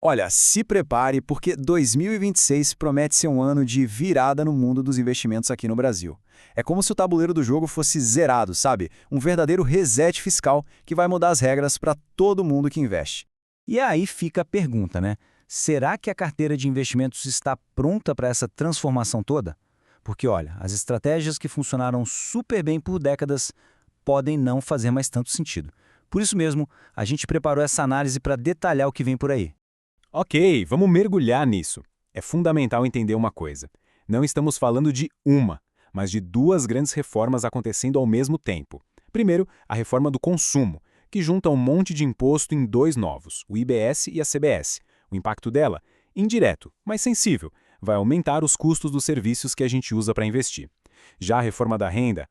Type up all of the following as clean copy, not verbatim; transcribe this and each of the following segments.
Olha, se prepare porque 2026 promete ser um ano de virada no mundo dos investimentos aqui no Brasil. É como se o tabuleiro do jogo fosse zerado, sabe? Um verdadeiro reset fiscal que vai mudar as regras para todo mundo que investe. E aí fica a pergunta, né? Será que a carteira de investimentos está pronta para essa transformação toda? Porque, olha, as estratégias que funcionaram super bem por décadas podem não fazer mais tanto sentido. Por isso mesmo, a gente preparou essa análise para detalhar o que vem por aí. Ok, vamos mergulhar nisso. É fundamental entender uma coisa. Não estamos falando de uma, mas de duas grandes reformas acontecendo ao mesmo tempo. Primeiro, a reforma do consumo, que junta um monte de imposto em dois novos, o IBS e a CBS. O impacto dela, indireto, mas sensível, vai aumentar os custos dos serviços que a gente usa para investir. Já a reforma da renda,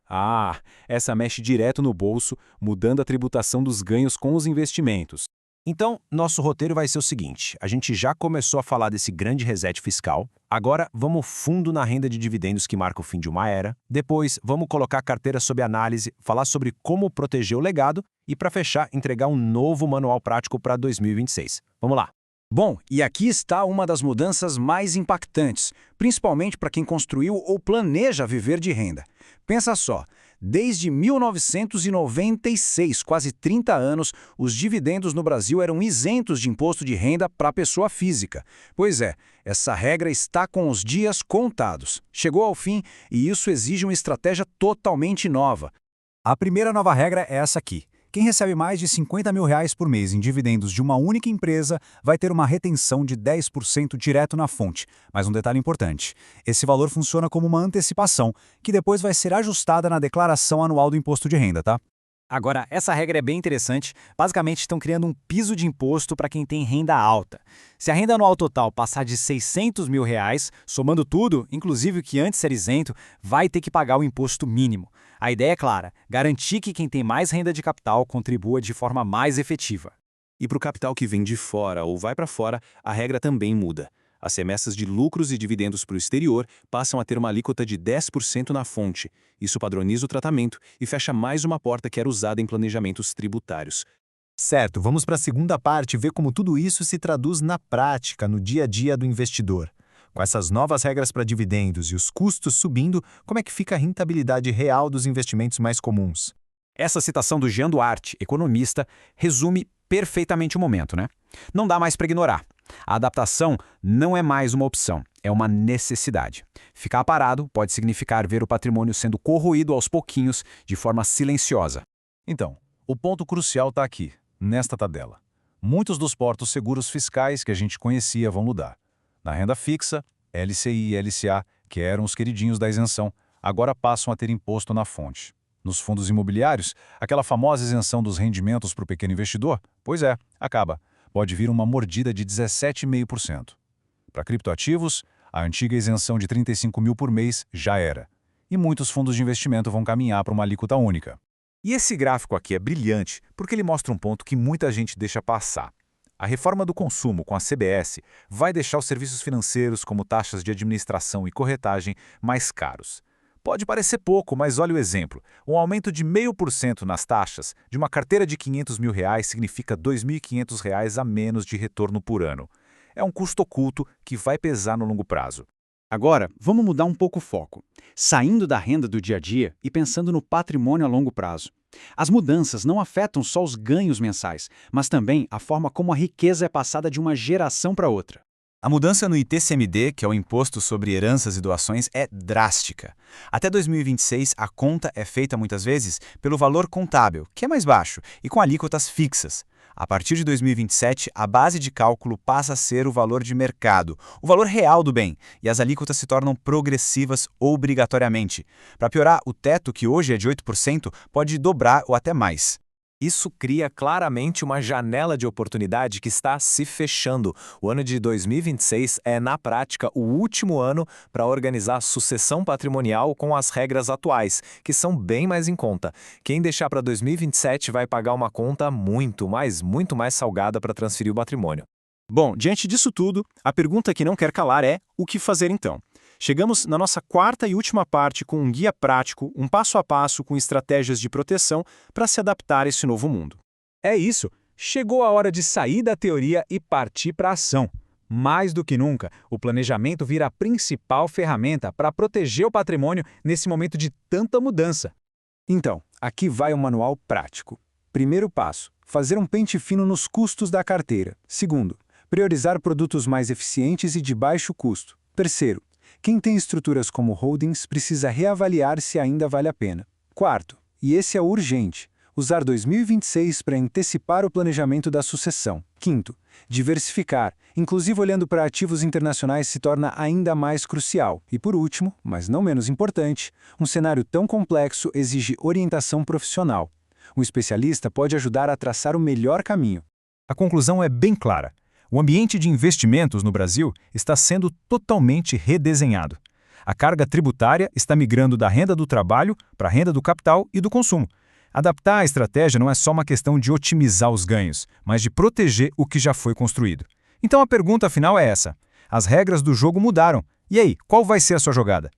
essa mexe direto no bolso, mudando a tributação dos ganhos com os investimentos. Então, nosso roteiro vai ser o seguinte, a gente já começou a falar desse grande reset fiscal, agora vamos fundo na renda de dividendos que marca o fim de uma era, depois vamos colocar a carteira sob análise, falar sobre como proteger o legado e, para fechar, entregar um novo manual prático para 2026. Vamos lá! Bom, e aqui está uma das mudanças mais impactantes, principalmente para quem construiu ou planeja viver de renda. Pensa só, desde 1996, quase 30 anos, os dividendos no Brasil eram isentos de imposto de renda para a pessoa física. Pois é, essa regra está com os dias contados. Chegou ao fim e isso exige uma estratégia totalmente nova. A primeira nova regra é essa aqui. Quem recebe mais de R$ 50 mil por mês em dividendos de uma única empresa vai ter uma retenção de 10% direto na fonte. Mas um detalhe importante, esse valor funciona como uma antecipação, que depois vai ser ajustada na declaração anual do imposto de renda, tá? Agora, essa regra é bem interessante. Basicamente, estão criando um piso de imposto para quem tem renda alta. Se a renda anual total passar de R$ 600 mil, somando tudo, inclusive o que antes era isento, vai ter que pagar o imposto mínimo. A ideia é clara, garantir que quem tem mais renda de capital contribua de forma mais efetiva. E para o capital que vem de fora ou vai para fora, a regra também muda. As remessas de lucros e dividendos para o exterior passam a ter uma alíquota de 10% na fonte. Isso padroniza o tratamento e fecha mais uma porta que era usada em planejamentos tributários. Certo, vamos para a segunda parte ver como tudo isso se traduz na prática, no dia a dia do investidor. Com essas novas regras para dividendos e os custos subindo, como é que fica a rentabilidade real dos investimentos mais comuns? Essa citação do Jean Duarte, economista, resume perfeitamente o momento, né? Não dá mais para ignorar. A adaptação não é mais uma opção, é uma necessidade. Ficar parado pode significar ver o patrimônio sendo corroído aos pouquinhos, de forma silenciosa. Então, o ponto crucial está aqui, nesta tabela. Muitos dos portos seguros fiscais que a gente conhecia vão mudar. Na renda fixa, LCI e LCA, que eram os queridinhos da isenção, agora passam a ter imposto na fonte. Nos fundos imobiliários, aquela famosa isenção dos rendimentos para o pequeno investidor, pois é, acaba. Pode vir uma mordida de 17,5%. Para criptoativos, a antiga isenção de 35 mil por mês já era. E muitos fundos de investimento vão caminhar para uma alíquota única. E esse gráfico aqui é brilhante porque ele mostra um ponto que muita gente deixa passar. A reforma do consumo com a CBS vai deixar os serviços financeiros, como taxas de administração e corretagem, mais caros. Pode parecer pouco, mas olha o exemplo. Um aumento de 0,5% nas taxas de uma carteira de R$ 500 mil significa R$ 2.500 a menos de retorno por ano. É um custo oculto que vai pesar no longo prazo. Agora, vamos mudar um pouco o foco, saindo da renda do dia a dia e pensando no patrimônio a longo prazo. As mudanças não afetam só os ganhos mensais, mas também a forma como a riqueza é passada de uma geração para outra. A mudança no ITCMD, que é o Imposto sobre Heranças e Doações, é drástica. Até 2026, a conta é feita muitas vezes pelo valor contábil, que é mais baixo, e com alíquotas fixas. A partir de 2027, a base de cálculo passa a ser o valor de mercado, o valor real do bem, e as alíquotas se tornam progressivas obrigatoriamente. Para piorar, o teto, que hoje é de 8%, pode dobrar ou até mais. Isso cria claramente uma janela de oportunidade que está se fechando. O ano de 2026 é, na prática, o último ano para organizar a sucessão patrimonial com as regras atuais, que são bem mais em conta. Quem deixar para 2027 vai pagar uma conta muito mais salgada para transferir o patrimônio. Bom, diante disso tudo, a pergunta que não quer calar é: o que fazer então? Chegamos na nossa quarta e última parte com um guia prático, um passo a passo com estratégias de proteção para se adaptar a esse novo mundo. É isso. chegou a hora de sair da teoria e partir para a ação. Mais do que nunca, o planejamento vira a principal ferramenta para proteger o patrimônio nesse momento de tanta mudança. Então, aqui vai um manual prático. Primeiro passo, fazer um pente fino nos custos da carteira. Segundo, priorizar produtos mais eficientes e de baixo custo. Terceiro, quem tem estruturas como holdings precisa reavaliar se ainda vale a pena. Quarto, e esse é urgente, usar 2026 para antecipar o planejamento da sucessão. Quinto, diversificar, inclusive olhando para ativos internacionais, se torna ainda mais crucial. E por último, mas não menos importante, um cenário tão complexo exige orientação profissional. Um especialista pode ajudar a traçar o melhor caminho. A conclusão é bem clara. O ambiente de investimentos no Brasil está sendo totalmente redesenhado. A carga tributária está migrando da renda do trabalho para a renda do capital e do consumo. Adaptar a estratégia não é só uma questão de otimizar os ganhos, mas de proteger o que já foi construído. Então a pergunta final é essa: as regras do jogo mudaram. E aí, qual vai ser a sua jogada?